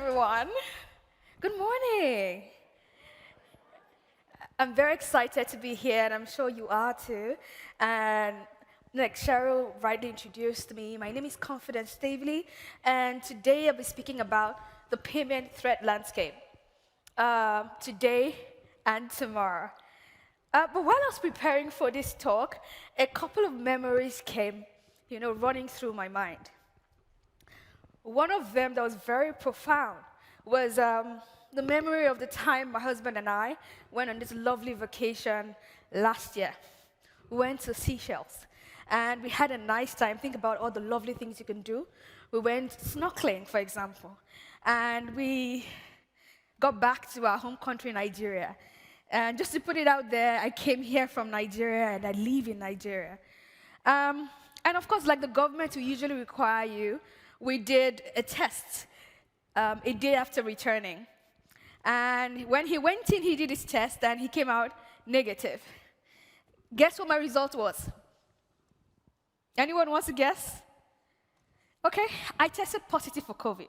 everyone. Good morning. I'm very excited to be here, and I'm sure you are too. And like Cheryl rightly introduced me, my name is Confidence Staveley, and today I'll be speaking about the payment threat landscape, today and tomorrow. But while I was preparing for this talk, a couple of memories came, running through my mind. One of them that was very profound was the memory of the time my husband and I went on this lovely vacation last year. We went to Seychelles, and we had a nice time. Think about all the lovely things you can do. We went snorkeling, for example, and we got back to our home country, Nigeria. And just to put it out there, I came here from Nigeria, and I live in Nigeria. And of course, like the government will usually require you, we did a test a day after returning. And when he went in, he did his test, and he came out negative. Guess what my result was? Anyone wants to guess? Okay, I tested positive for COVID.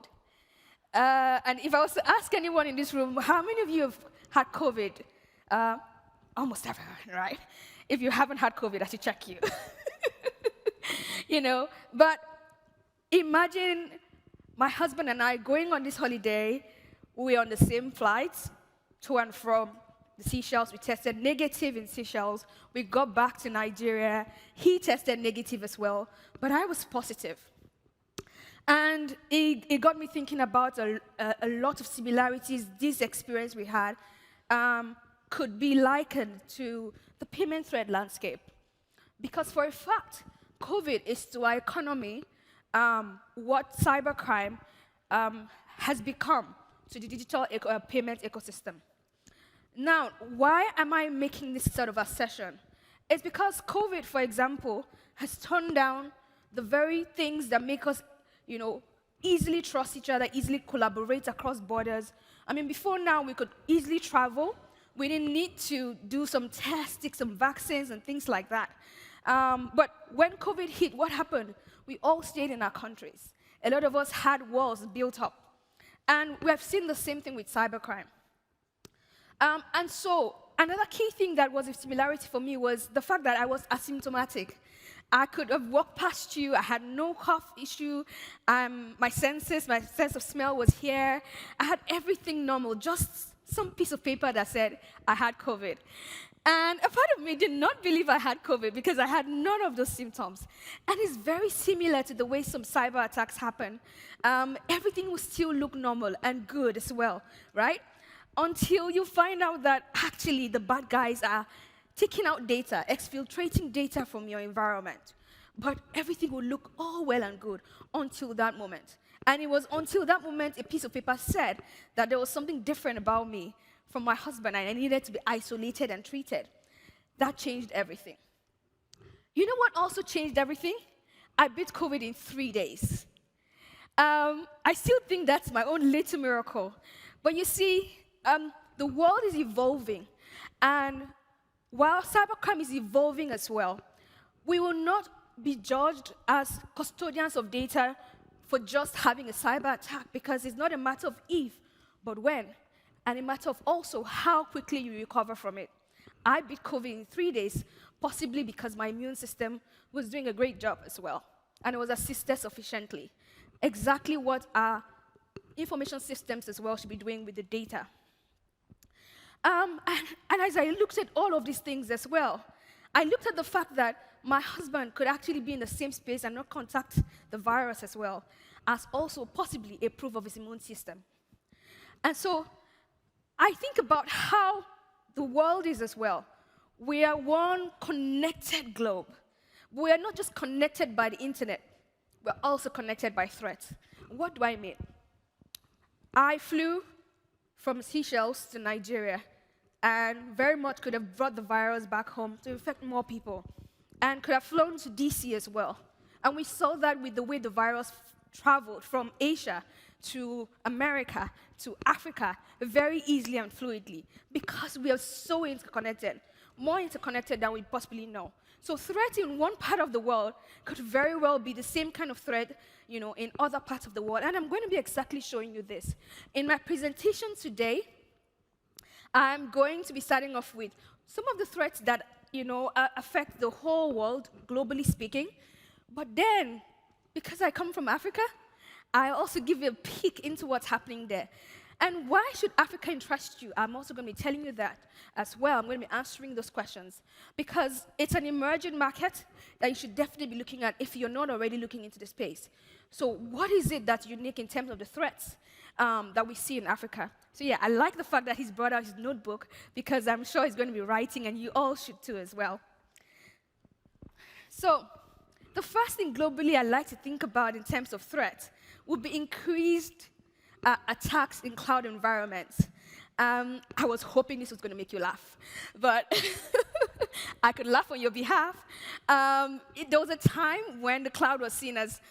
And if I was to ask anyone in this room, how many of you have had COVID? Almost everyone, right? If you haven't had COVID, I should check you. But imagine my husband and I going on this holiday. We were on the same flights to and from the Seychelles. We tested negative in Seychelles. We got back to Nigeria. He tested negative as well, but I was positive. And it got me thinking about a lot of similarities this experience we had could be likened to the payment threat landscape. Because for a fact, COVID is to our economy what cybercrime has become to the digital payment ecosystem. Now, why am I making this sort of assertion? It's because COVID, for example, has turned down the very things that make us, easily trust each other, easily collaborate across borders. I mean, before now, we could easily travel. We didn't need to do some tests, take some vaccines, and things like that. But when COVID hit, what happened? We all stayed in our countries. A lot of us had walls built up. And we have seen the same thing with cybercrime. And so another key thing that was a similarity for me was the fact that I was asymptomatic. I could have walked past you. I had no cough issue. My sense of smell was here. I had everything normal, just some piece of paper that said I had COVID. And a part of me did not believe I had COVID because I had none of those symptoms. And it's very similar to the way some cyber attacks happen. Everything will still look normal and good as well, right? Until you find out that actually the bad guys are taking out data, exfiltrating data from your environment. But everything will look all well and good until that moment. And it was until that moment a piece of paper said that there was something different about me from my husband, and I needed to be isolated and treated. That changed everything. You know what also changed everything? I beat COVID in 3 days. I still think that's my own little miracle. But you see, the world is evolving, and while cybercrime is evolving as well, we will not be judged as custodians of data for just having a cyber attack, because it's not a matter of if, but when. And a matter of also how quickly you recover from it. I beat COVID in 3 days, possibly because my immune system was doing a great job as well, and it was assisted sufficiently. Exactly what our information systems as well should be doing with the data. And as I looked at all of these things as well, I looked at the fact that my husband could actually be in the same space and not contact the virus as well, as also possibly a proof of his immune system. And so I think about how the world is as well. We are one connected globe. We are not just connected by the internet, we're also connected by threats. What do I mean? I flew from Seychelles to Nigeria, and very much could have brought the virus back home to infect more people, and could have flown to DC as well. And we saw that with the way the virus traveled from Asia to America to Africa very easily and fluidly, because we are so interconnected, more interconnected than we possibly know. So threat in one part of the world could very well be the same kind of threat, in other parts of the world. And I'm going to be exactly showing you this. In my presentation today, I'm going to be starting off with some of the threats that, affect the whole world, globally speaking. But then, because I come from Africa, I also give you a peek into what's happening there. And why should Africa interest you? I'm also going to be telling you that as well. I'm going to be answering those questions. Because it's an emerging market that you should definitely be looking at if you're not already looking into the space. So what is it that's unique in terms of the threats that we see in Africa? So yeah, I like the fact that he's brought out his notebook, because I'm sure he's going to be writing, and you all should too as well. So the first thing globally I like to think about in terms of threat would be increased attacks in cloud environments. I was hoping this was going to make you laugh, but I could laugh on your behalf. There was a time when the cloud was seen as,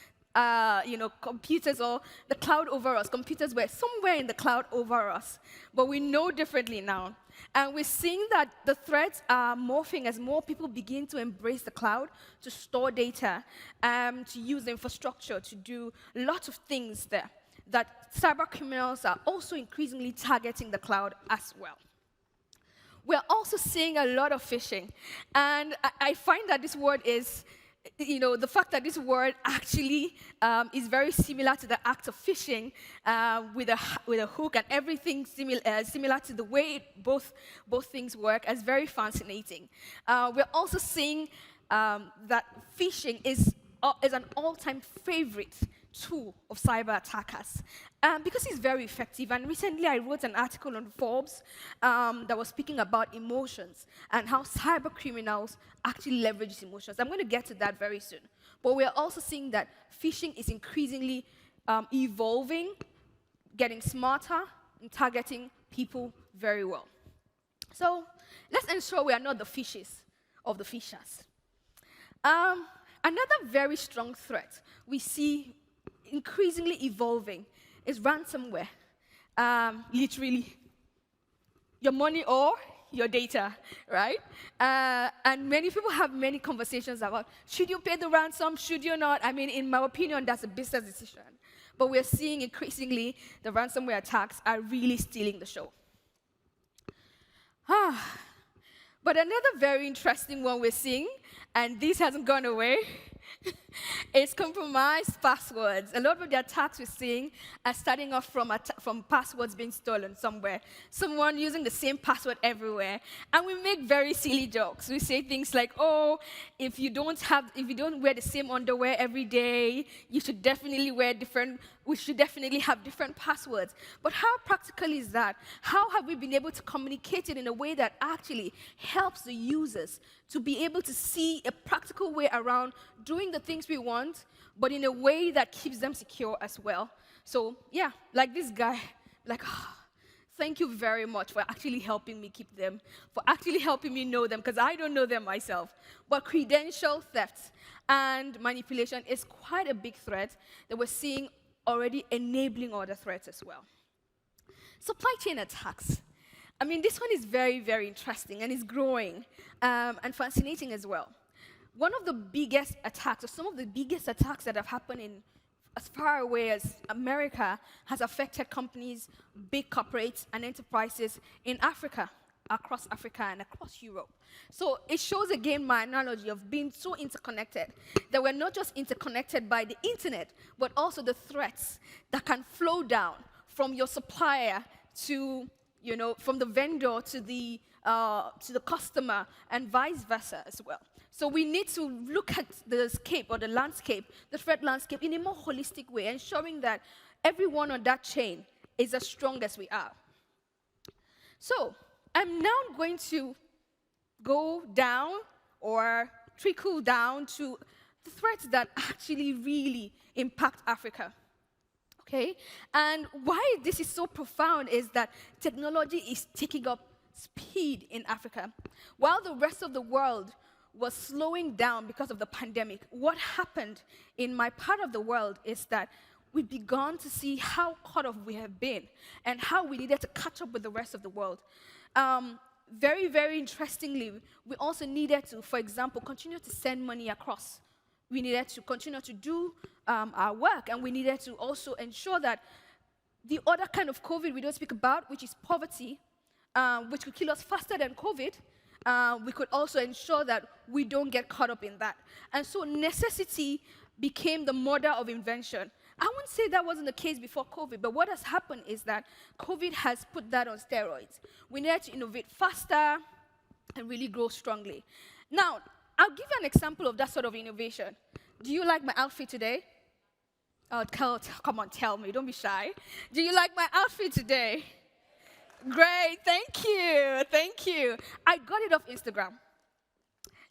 computers, or the cloud over us. Computers were somewhere in the cloud over us, but we know differently now. And we're seeing that the threats are morphing as more people begin to embrace the cloud, to store data, to use infrastructure, to do lots of things there, that cyber criminals are also increasingly targeting the cloud as well. We're also seeing a lot of phishing. And I find that this word is, the fact that this word actually is very similar to the act of phishing, with a hook and everything similar to the way both things work, is very fascinating. We're also seeing that phishing is an all-time favorite tool of cyber attackers, because it's very effective. And recently I wrote an article on Forbes that was speaking about emotions and how cyber criminals actually leverage emotions. I'm going to get to that very soon. But we're also seeing that phishing is increasingly evolving, getting smarter, and targeting people very well. So let's ensure we are not the fishes of the fishers. Another very strong threat we see increasingly evolving is ransomware. Literally, your money or your data, right? And many people have many conversations about, should you pay the ransom, should you not? I mean, in my opinion, that's a business decision. But we're seeing increasingly the ransomware attacks are really stealing the show. But another very interesting one we're seeing, and this hasn't gone away, is compromised passwords. A lot of the attacks we're seeing are starting off from passwords being stolen somewhere. Someone using the same password everywhere. And we make very silly jokes. We say things like, oh, if you don't wear the same underwear every day, we should definitely have different passwords. But how practical is that? How have we been able to communicate it in a way that actually helps the users to be able to see a practical way around doing the things we want, but in a way that keeps them secure as well? So yeah, like this guy, thank you very much for actually helping me keep them, for actually helping me know them, because I don't know them myself. But credential theft and manipulation is quite a big threat that we're seeing already enabling other threats as well. Supply chain attacks. I mean, this one is very, very interesting, and it's growing and fascinating as well. One of the biggest attacks, or some of the biggest attacks that have happened in as far away as America, has affected companies, big corporates, and enterprises in Africa, across Africa and across Europe. So it shows again my analogy of being so interconnected, that we're not just interconnected by the internet, but also the threats that can flow down from your supplier to, from the vendor to the customer, and vice versa as well. So we need to look at the landscape, the threat landscape, in a more holistic way, ensuring that everyone on that chain is as strong as we are. So I'm now going to go down, or trickle down, to the threats that actually really impact Africa. Okay? And why this is so profound is that technology is taking up speed in Africa. While the rest of the world was slowing down because of the pandemic, what happened in my part of the world is that we began to see how caught up we have been and how we needed to catch up with the rest of the world. very, very interestingly, we also needed to, for example, continue to send money across. We needed to continue to do our work, and we needed to also ensure that the other kind of COVID we don't speak about, which is poverty, which could kill us faster than COVID, we could also ensure that we don't get caught up in that. And so necessity became the mother of invention. I wouldn't say that wasn't the case before COVID, but what has happened is that COVID has put that on steroids. We need to innovate faster and really grow strongly. Now, I'll give you an example of that sort of innovation. Do you like my outfit today? Oh, come on, tell me, don't be shy. Do you like my outfit today? Great, thank you, thank you. I got it off Instagram,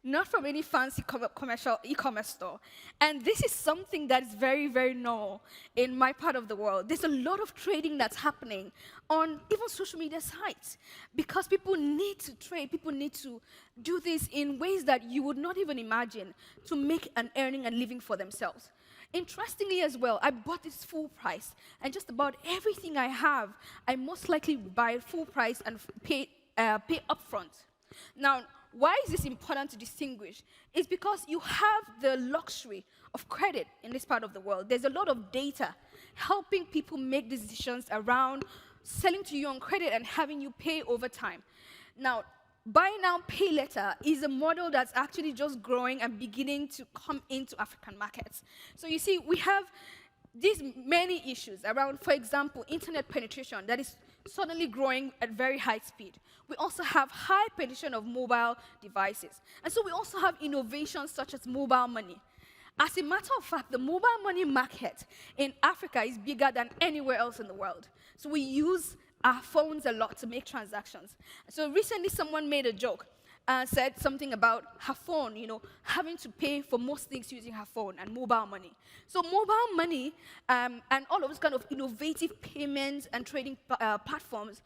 not from any fancy commercial e-commerce store. And this is something that is very, very normal in my part of the world. There's a lot of trading that's happening on even social media sites because people need to trade, people need to do this in ways that you would not even imagine to make an earning and living for themselves. Interestingly as well, I bought this full price, and just about everything I have, I most likely buy full price and pay upfront. Now, why is this important to distinguish? It's because you have the luxury of credit in this part of the world. There's a lot of data helping people make decisions around selling to you on credit and having you pay over time. Now, buy now, pay later is a model that's actually just growing and beginning to come into African markets. So you see, we have these many issues around, for example, internet penetration that is suddenly growing at very high speed. We also have high penetration of mobile devices. And so we also have innovations such as mobile money. As a matter of fact, the mobile money market in Africa is bigger than anywhere else in the world. So we use our phones a lot to make transactions. So recently someone made a joke and said something about her phone, having to pay for most things using her phone and mobile money. So mobile money and all of those kind of innovative payments and trading platforms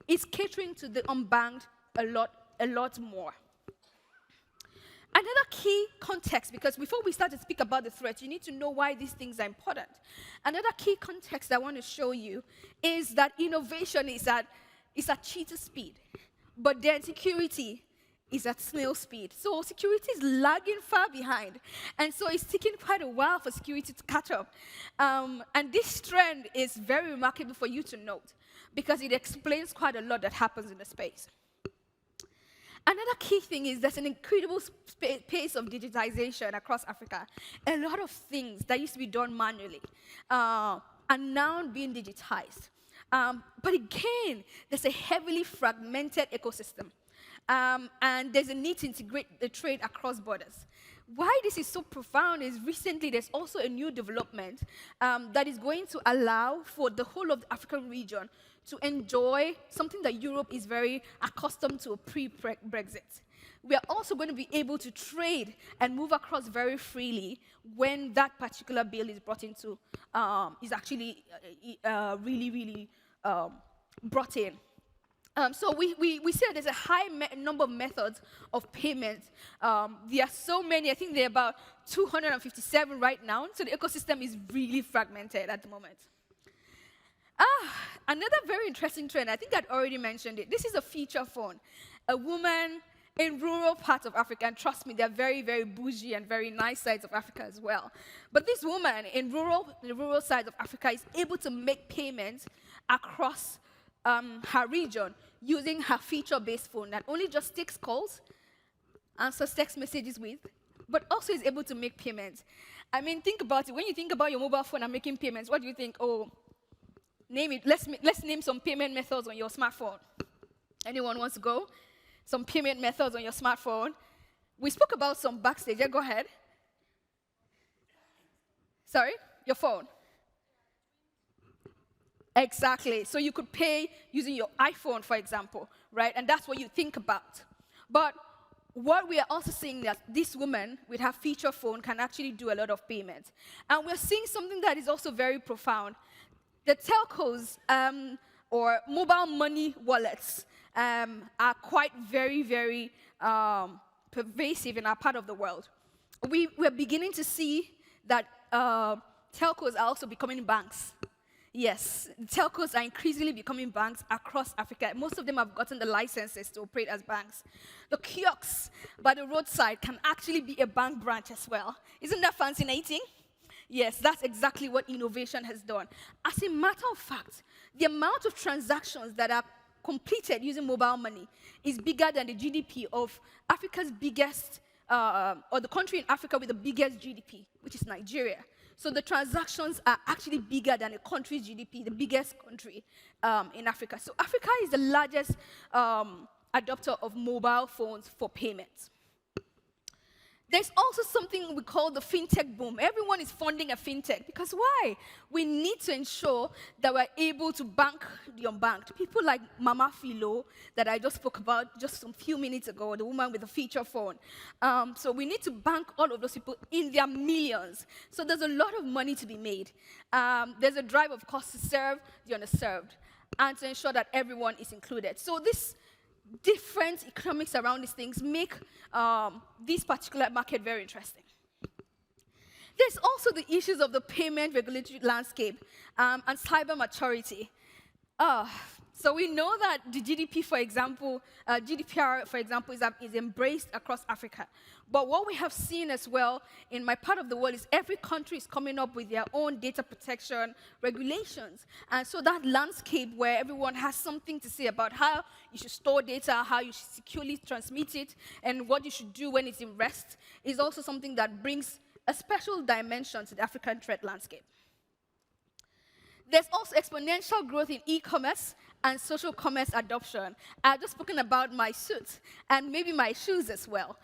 is catering to the unbanked a lot more. Another key context, because before we start to speak about the threats, you need to know why these things are important. Another key context I want to show you is that innovation is at cheetah speed, but then security is at snail speed. So security is lagging far behind. And so it's taking quite a while for security to catch up. And this trend is very remarkable for you to note, because it explains quite a lot that happens in the space. Another key thing is there's an incredible pace of digitization across Africa. A lot of things that used to be done manually are now being digitized. But again, there's a heavily fragmented ecosystem. And there's a need to integrate the trade across borders. Why this is so profound is recently there's also a new development that is going to allow for the whole of the African region to enjoy something that Europe is very accustomed to pre-Brexit. We are also going to be able to trade and move across very freely when that particular bill is brought into, is actually really brought in. So we said there's a high number of methods of payment. There are so many. I think there are about 257 right now. So the ecosystem is really fragmented at the moment. Another very interesting trend, I think I'd already mentioned it. This is a feature phone. A woman in rural parts of Africa, and trust me, they're very, very bougie and very nice sides of Africa as well. But this woman in the rural sides of Africa is able to make payments across her region using her feature-based phone that only just takes calls, answers text messages with, but also is able to make payments. I mean, think about it. When you think about your mobile phone and making payments, what do you think? Oh, name it. Let's name some payment methods on your smartphone. Anyone wants to go? Some payment methods on your smartphone. We spoke about some backstage. Yeah, go ahead. Sorry? Your phone. Exactly. So you could pay using your iPhone, for example, right? And that's what you think about. But what we are also seeing that this woman with her feature phone can actually do a lot of payments. And we're seeing something that is also very profound. The telcos or mobile money wallets are quite very pervasive in our part of the world. We're beginning to see that telcos are also becoming banks. Yes, telcos are increasingly becoming banks across Africa. Most of them have gotten the licenses to operate as banks. The kiosks by the roadside can actually be a bank branch as well. Isn't that fascinating? Yes, that's exactly what innovation has done. As a matter of fact, the amount of transactions that are completed using mobile money is bigger than the GDP of Africa's biggest, or the country in Africa with the biggest GDP, which is Nigeria. So the transactions are actually bigger than a country's GDP, the biggest country in Africa. So Africa is the largest adopter of mobile phones for payments. There's also something we call the fintech boom. Everyone is funding a fintech because why? We need to ensure that we're able to bank the unbanked. People like Mama Philo that I just spoke about just a few minutes ago, the woman with the feature phone. So we need to bank all of those people in their millions. So there's a lot of money to be made. There's a drive, of course, to serve the underserved and to ensure that everyone is included. So this different economics around these things make this particular market very interesting. There's also the issues of the payment regulatory landscape and cyber maturity. So we know that the GDP, for example, GDPR, for example, is embraced across Africa. But what we have seen as well in my part of the world is every country is coming up with their own data protection regulations. And so that landscape where everyone has something to say about how you should store data, how you should securely transmit it, and what you should do when it's in rest is also something that brings a special dimension to the African threat landscape. There's also exponential growth in e-commerce and social commerce adoption. I've just spoken about my suit and maybe my shoes as well,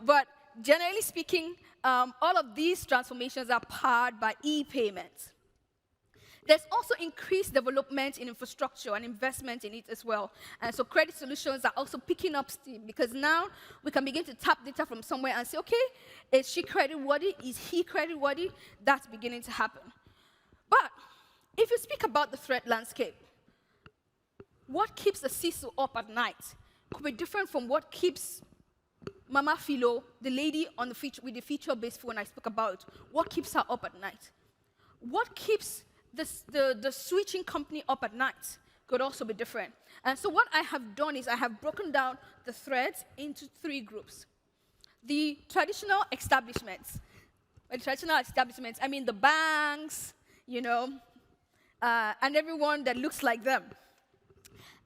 but generally speaking, all of these transformations are powered by e-payments. There's also increased development in infrastructure and investment in it as well. And so credit solutions are also picking up steam because now we can begin to tap data from somewhere and say, okay, is she credit-worthy? Is he credit-worthy? That's beginning to happen. But if you speak about the threat landscape, what keeps the CISO up at night could be different from what keeps Mama Philo, the lady on the with the feature-based phone I spoke about, what keeps her up at night? What keeps the switching company up at night could also be different. And so what I have done is I have broken down the threats into 3 groups. The traditional establishments. By traditional establishments, I mean the banks, and everyone that looks like them.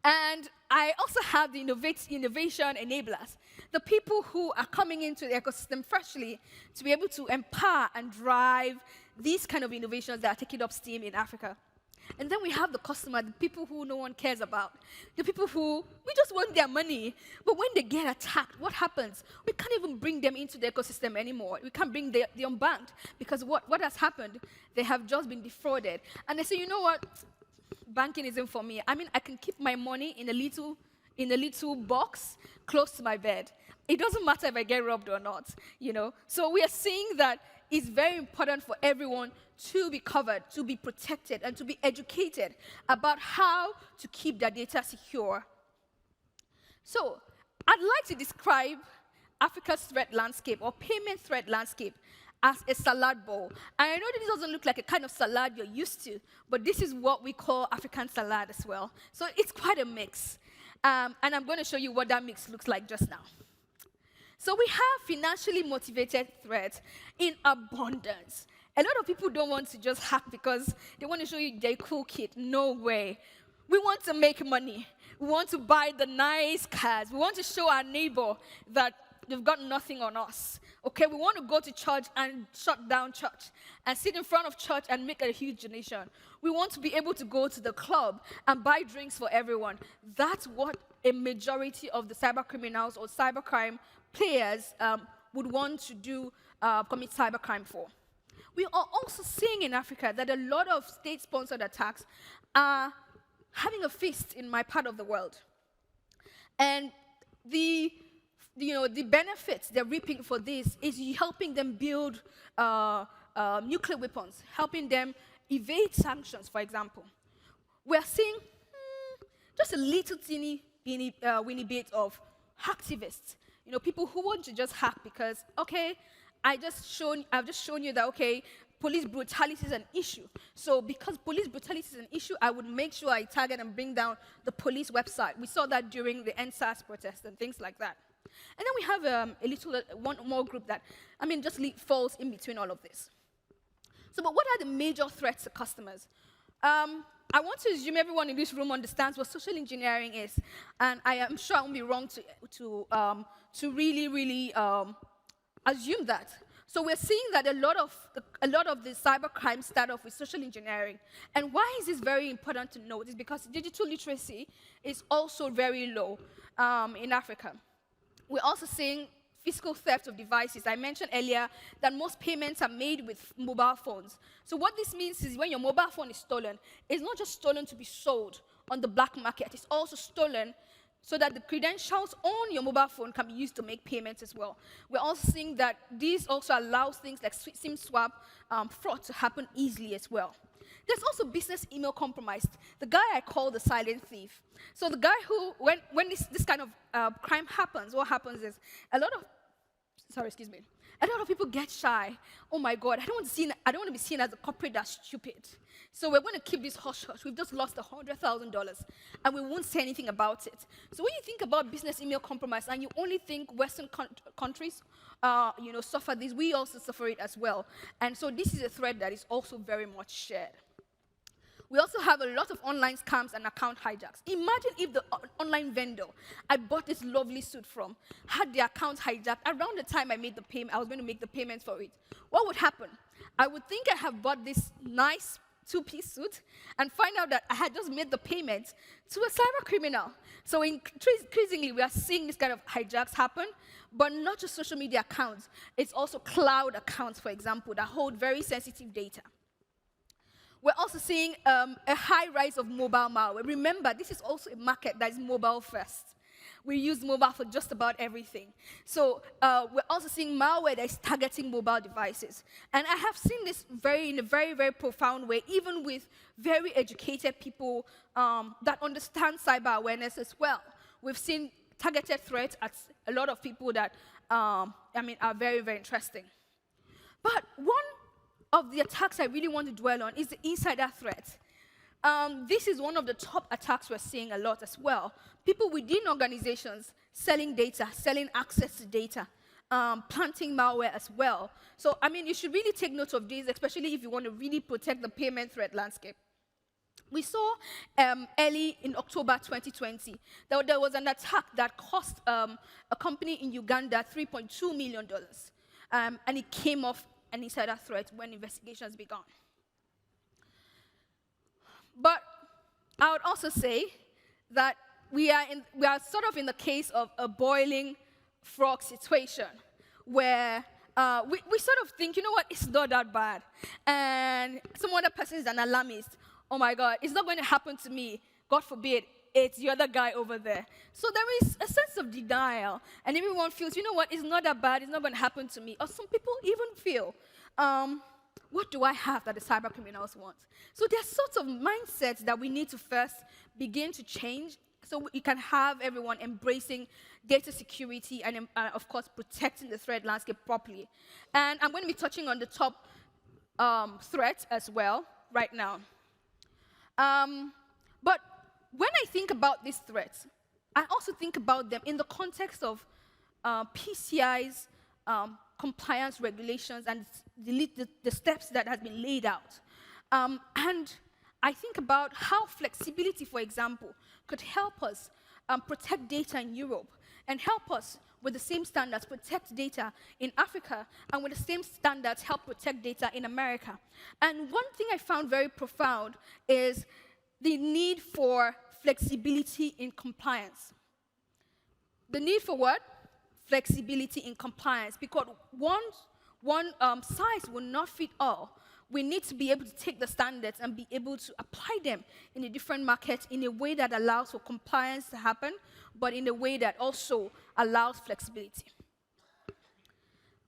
And I also have the innovation enablers, the people who are coming into the ecosystem freshly to be able to empower and drive these kind of innovations that are taking up steam in Africa. And then we have the customer, the people who no one cares about, the people who, we just want their money. But when they get attacked, what happens? We can't even bring them into the ecosystem anymore. We can't bring the unbanked because what has happened? They have just been defrauded. And they say, you know what? Banking isn't for me. I mean, I can keep my money in a little box close to my bed. It doesn't matter if I get robbed or not, So we are seeing that it's very important for everyone to be covered, to be protected, and to be educated about how to keep their data secure. So I'd like to describe Africa's threat landscape or payment threat landscape as a salad bowl. And I know that this doesn't look like a kind of salad you're used to, but this is what we call African salad as well. So it's quite a mix. And I'm going to show you what that mix looks like just now. So we have financially motivated threats in abundance. A lot of people don't want to just hack because they want to show you their cool kit. No way. We want to make money. We want to buy the nice cars. We want to show our neighbor that they've got nothing on us. Okay, we want to go to church and shut down church and sit in front of church and make a huge donation. We want to be able to go to the club and buy drinks for everyone. That's what a majority of the cyber criminals or cybercrime players would want to do, commit cybercrime for. We are also seeing in Africa that a lot of state-sponsored attacks are having a feast in my part of the world. And the benefits they're reaping for this is helping them build nuclear weapons, helping them evade sanctions, for example. We're seeing just a little teeny weeny bit of hacktivists, people who want to just hack because, okay, I've just shown you that, okay, police brutality is an issue. So because police brutality is an issue, I would make sure I target and bring down the police website. We saw that during the NSAS protest and things like that. And then we have one more group that, just falls in between all of this. So, but what are the major threats to customers? I want to assume everyone in this room understands what social engineering is, and I am sure I won't be wrong to really assume that. So we're seeing that a lot of the cyber crimes start off with social engineering. And why is this very important to note? Is because digital literacy is also very low in Africa. We're also seeing physical theft of devices. I mentioned earlier that most payments are made with mobile phones. So what this means is when your mobile phone is stolen, it's not just stolen to be sold on the black market, it's also stolen so that the credentials on your mobile phone can be used to make payments as well. We're also seeing that this also allows things like SIM swap fraud to happen easily as well. There's also business email compromise, the guy I call the silent thief. So the guy who, when this kind of crime happens, what happens is a lot of people get shy. Oh my God, I don't want to be seen as a corporate that's stupid. So we're going to keep this hush-hush. We've just lost $100,000, and we won't say anything about it. So when you think about business email compromise, and you only think Western countries, suffer this, we also suffer it as well. And so this is a threat that is also very much shared. We also have a lot of online scams and account hijacks. Imagine if the online vendor I bought this lovely suit from had the account hijacked around the time I made the payment. I was going to make the payments for it. What would happen? I would think I have bought this nice two-piece suit and find out that I had just made the payment to a cyber criminal. So increasingly, we are seeing this kind of hijacks happen, but not just social media accounts. It's also cloud accounts, for example, that hold very sensitive data. We're also seeing a high rise of mobile malware. Remember, this is also a market that is mobile first. We use mobile for just about everything. So we're also seeing malware that is targeting mobile devices. And I have seen this in a very, very profound way, even with very educated people that understand cyber awareness as well. We've seen targeted threats at a lot of people that are very, very interesting. But one of the attacks I really want to dwell on is the insider threat. This is one of the top attacks we're seeing a lot as well. People within organizations selling data, selling access to data, planting malware as well. So, you should really take note of these, especially if you want to really protect the payment threat landscape. We saw early in October 2020 that there was an attack that cost a company in Uganda $3.2 million. And it came off an insider threat when investigations began. But I would also say that we are sort of in the case of a boiling frog situation where we sort of think, you know what, it's not that bad. And some other person is an alarmist. Oh my God, it's not going to happen to me. God forbid, it's the other guy over there. So there is a sense of denial, and everyone feels, you know what, it's not that bad, it's not going to happen to me. Or some people even feel, what do I have that the cyber criminals want? So there are sorts of mindsets that we need to first begin to change so we can have everyone embracing data security and, of course, protecting the threat landscape properly. And I'm going to be touching on the top threats as well right now. But when I think about these threats, I also think about them in the context of PCI's compliance regulations and the steps that have been laid out. And I think about how flexibility, for example, could help us protect data in Europe and help us with the same standards protect data in Africa, and with the same standards help protect data in America. And one thing I found very profound is the need for flexibility in compliance. The need for what? Flexibility in compliance, because one size will not fit all. We need to be able to take the standards and be able to apply them in a different market in a way that allows for compliance to happen, but in a way that also allows flexibility.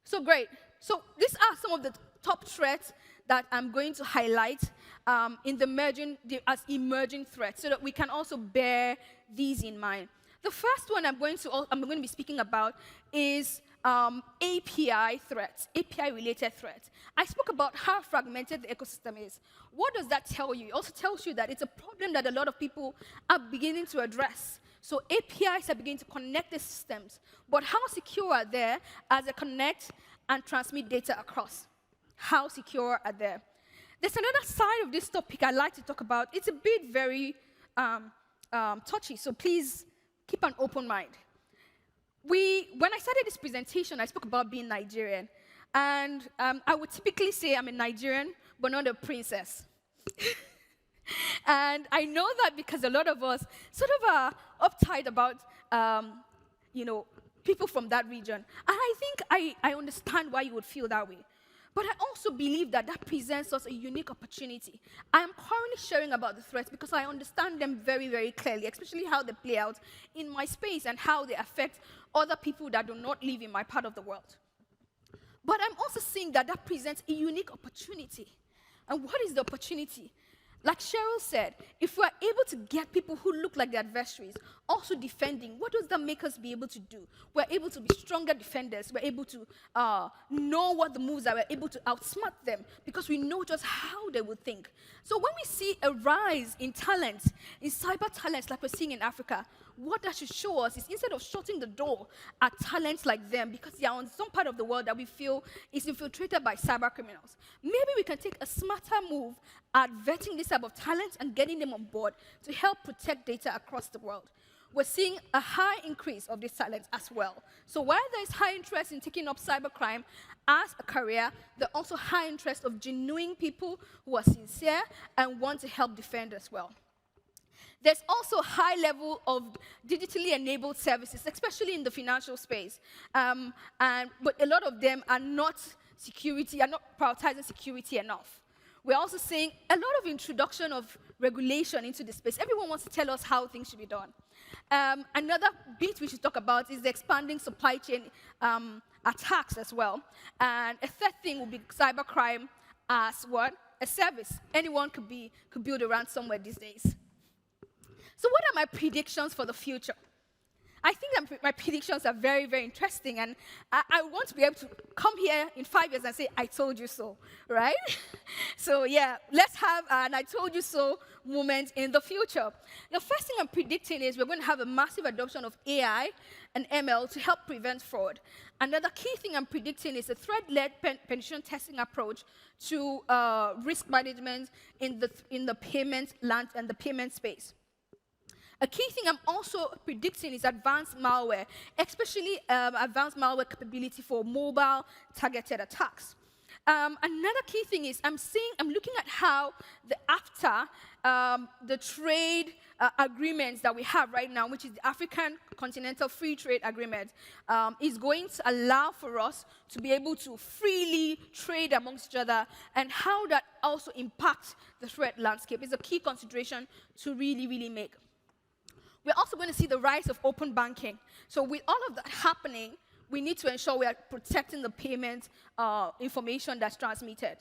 So great. So these are some of the top threats that I'm going to highlight as emerging threats, so that we can also bear these in mind. The first one I'm going to be speaking about is API threats, API-related threats. I spoke about how fragmented the ecosystem is. What does that tell you? It also tells you that it's a problem that a lot of people are beginning to address. So APIs are beginning to connect the systems, but how secure are they as they connect and transmit data across? How secure are they? There's another side of this topic I'd like to talk about. It's a bit very touchy, so please keep an open mind. When I started this presentation, I spoke about being Nigerian. And I would typically say I'm a Nigerian, but not a princess. And I know that because a lot of us sort of are uptight about, people from that region. And I think I understand why you would feel that way. But I also believe that that presents us a unique opportunity. I am currently sharing about the threats because I understand them very, very clearly, especially how they play out in my space and how they affect other people that do not live in my part of the world. But I'm also seeing that that presents a unique opportunity. And what is the opportunity? Like Cheryl said, if we're able to get people who look like their adversaries also defending, what does that make us be able to do? We're able to be stronger defenders. We're able to know what the moves are. We're able to outsmart them because we know just how they would think. So when we see a rise in talent, in cyber talents like we're seeing in Africa, what that should show us is instead of shutting the door at talents like them because they are on some part of the world that we feel is infiltrated by cyber criminals, maybe we can take a smarter move at vetting this type of talent and getting them on board to help protect data across the world. We're seeing a high increase of these talents as well. So while there is high interest in taking up cybercrime as a career, there's also high interest of genuine people who are sincere and want to help defend as well. There's also a high level of digitally enabled services, especially in the financial space. But a lot of them are not prioritizing security enough. We're also seeing a lot of introduction of regulation into the space. Everyone wants to tell us how things should be done. Another bit we should talk about is the expanding supply chain attacks as well. And a third thing will be cybercrime as what? A service. Anyone could build a ransomware these days. So what are my predictions for the future? I think that my predictions are very, very interesting, and I want to be able to come here in 5 years and say, I told you so, right? So yeah, let's have an I told you so moment in the future. The first thing I'm predicting is we're going to have a massive adoption of AI and ML to help prevent fraud. Another key thing I'm predicting is a threat-led penetration testing approach to risk management in the payment land and the payment space. A key thing I'm also predicting is advanced malware, especially advanced malware capability for mobile targeted attacks. Another key thing is I'm looking at how the trade agreements that we have right now, which is the African Continental Free Trade Agreement, is going to allow for us to be able to freely trade amongst each other, and how that also impacts the threat landscape is a key consideration to really, really make. We're also going to see the rise of open banking. So with all of that happening, we need to ensure we are protecting the payment information that's transmitted.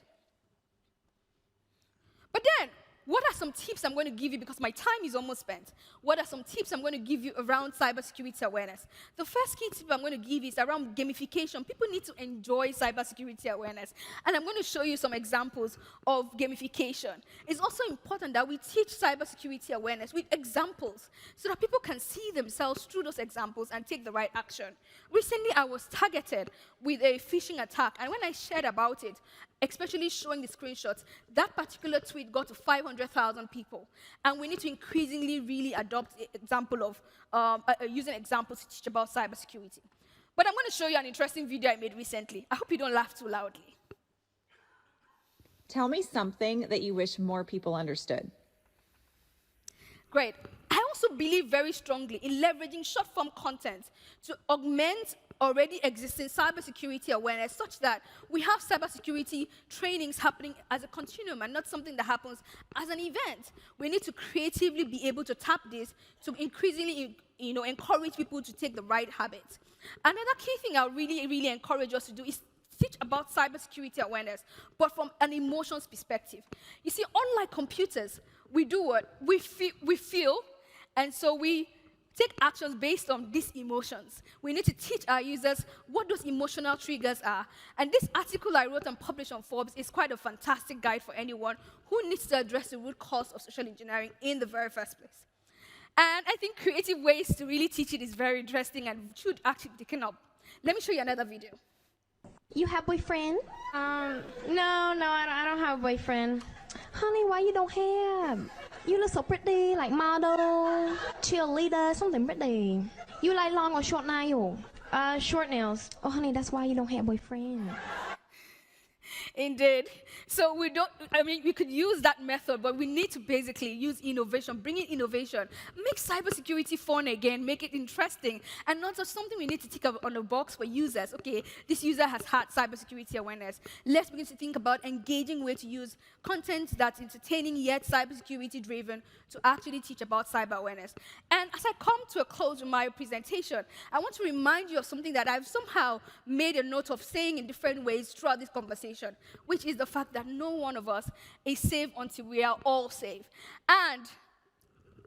But then, what are some tips I'm going to give you, because my time is almost spent? What are some tips I'm going to give you around cybersecurity awareness? The first key tip I'm going to give is around gamification. People need to enjoy cybersecurity awareness. And I'm going to show you some examples of gamification. It's also important that we teach cybersecurity awareness with examples so that people can see themselves through those examples and take the right action. Recently, I was targeted with a phishing attack, and when I shared about it, especially showing the screenshots, that particular tweet got to 500,000 people. And we need to increasingly really adopt the example of using examples to teach about cybersecurity. But I'm going to show you an interesting video I made recently. I hope you don't laugh too loudly. Tell me something that you wish more people understood. Great. I also believe very strongly in leveraging short-form content to augment already existing cybersecurity awareness, such that we have cybersecurity trainings happening as a continuum and not something that happens as an event. We need to creatively be able to tap this to increasingly encourage people to take the right habits. Another key thing I really, really encourage us to do is teach about cybersecurity awareness, but from an emotions perspective. You see, unlike computers, we do what? We feel, and so we take actions based on these emotions. We need to teach our users what those emotional triggers are. And this article I wrote and published on Forbes is quite a fantastic guide for anyone who needs to address the root cause of social engineering in the very first place. And I think creative ways to really teach it is very interesting and should actually be taken up. Let me show you another video. You have boyfriend? No, I don't have a boyfriend. Honey, why you don't have? You look so pretty, like model, cheerleader, something pretty. You like long or short nail? Short nails. Oh, honey, that's why you don't have boyfriend. Indeed. So we could use that method, but we need to basically use innovation, bring in innovation, make cybersecurity fun again, make it interesting, and not just something we need to tick up on the box for users. Okay, this user has had cybersecurity awareness. Let's begin to think about engaging way to use content that's entertaining yet cybersecurity driven to actually teach about cyber awareness. And as I come to a close with my presentation, I want to remind you of something that I've somehow made a note of saying in different ways throughout this conversation, which is the fact that no one of us is safe until we are all safe. And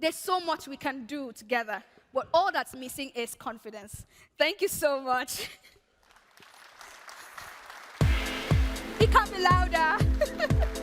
there's so much we can do together, but all that's missing is confidence. Thank you so much. It can be louder.